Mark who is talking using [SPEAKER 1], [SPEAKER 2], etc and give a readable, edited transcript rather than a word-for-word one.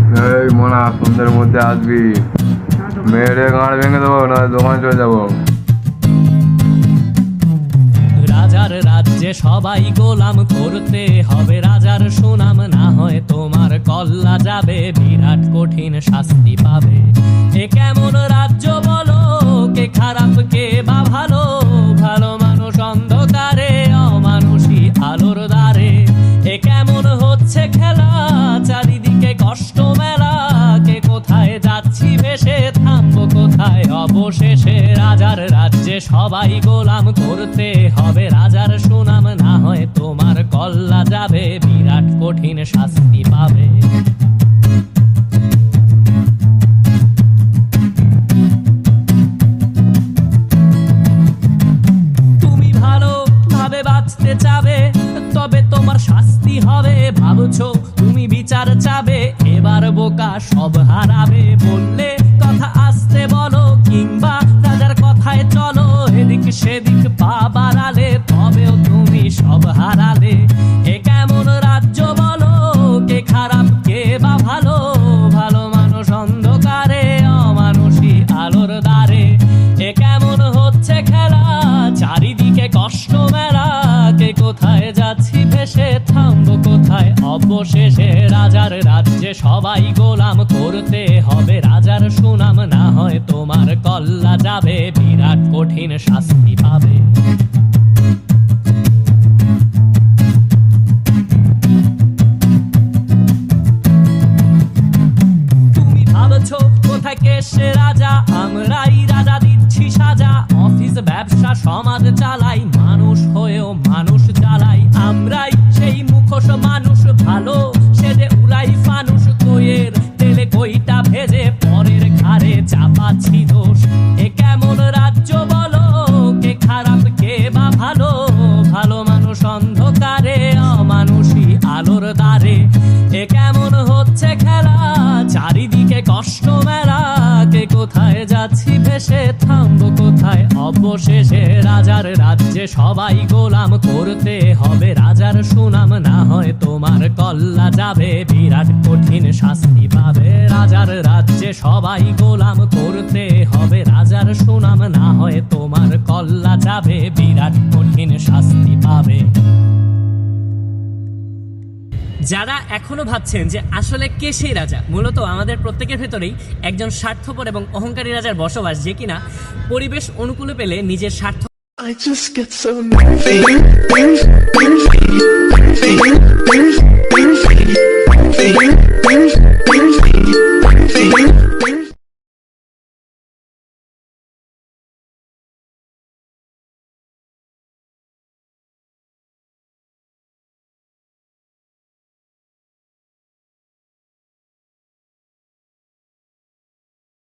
[SPEAKER 1] এই মোনা সন্ধ্যের মধ্যে আসবি, মেয়েরে গাঁড় ভেঙে দেবো, না দোকানে চলে যাবো।
[SPEAKER 2] রাজার রাজ্যে সবাই গোলাম, করতে হবে রাজার সুনাম, না হয় তোমার কল্লা যাবে, বিরাট কঠিন শাস্তি পাবে। এ কেমন রাজ্য বলো, কে খারাপ কে বা ভালো, ভালো মানুষ অন্ধকারে, অমানুষী আলোর দ্বারে। এ কেমন হচ্ছে খেলা, চারিদিকে কষ্ট মেলা, কে কোথায় যাচ্ছি ভেসে, থামবো কোথায় অবশেষে। রাজার রাজ্যে সবাই গোলাম, করতে হবে রাজার সুনাম, না হয় তোমার কল্লা যাবে, বিরাট কঠিন শাস্তি পাবে। তুমি ভালো ভাবে বাঁচতে চাবে, তবে তোমার শাস্তি হবে। ভাবছো তুমি বিচার চাবে, এবার বোকা সব হারাবে। বললে কথা আসতে বলো, কিংবা রাজার কথায় চলো, এদিক সেদিক পা বাড়ালে, তবেও তুমি সব হারালে। এ কেমন রাজ্য বলো, কে খারাপ কে বা ভালো, ভালো মানুষ অন্ধকারে, অমানুষী আলোর দ্বারে। এ কেমন হচ্ছে খেলা, চারিদিকে কষ্ট মেলা, কে কোথায় যাচ্ছি ভেসে, থামবো কোথায় অবশেষে। রাজার রাজ্যে সবাই গোলাম, করতে হবে রাজার সুনাম, না হয় তোমার কল্লা যাবে, বিরাট কঠিন শাস্তি পাবে। তুমি ভাবছো কোথায় কে সে রাজা, আমরাই রাজা দিচ্ছি সাজা। অফিস ব্যবসা সমাজ চালাই, মানুষ হয়েও মানুষ জ্বালাই। আমরাই সেই মুখোশ মানুষ, ভালো সেজে উড়াই ফানুষ। কইয়ের তেলে কইটা ভেজে, পরের ঘাড়ে চাপাচ্ছি দোষ। এ কেমন রাজ্য বলো, কে খারাপ কে বা ভালো, ভালো মানুষ অন্ধকারে, অমানুষী আলোর দ্বারে। এ কেমন হচ্ছে খেলা, চারিদিকে কষ্ট মেলা, কে কোথায় যাচ্ছি ভেসে, থামবো কোথায় অবশেষে। রাজার রাজ্যে সবাই গোলাম, করতে হবে রাজার সুনাম, না হয় তোমার কল্লা যাবে, বিরাট কঠিন শাস্তি পাবে। রাজার রাজ্যে সবাই গোলাম, করতে হবে রাজার সুনাম, না হয় তোমার কল্লা যাবে, বিরাট কঠিন শাস্তি পাবে। যারা এখনো ভাবছেন যে আসলে কে সেই রাজা, মূলত আমাদের প্রত্যেকের ভেতরেই একজন স্বার্থপর এবং অহংকারী রাজার বসবাস, যে কিনা পরিবেশ অনুকূলে পেলে নিজের স্বার্থ
[SPEAKER 3] I just get so nervous.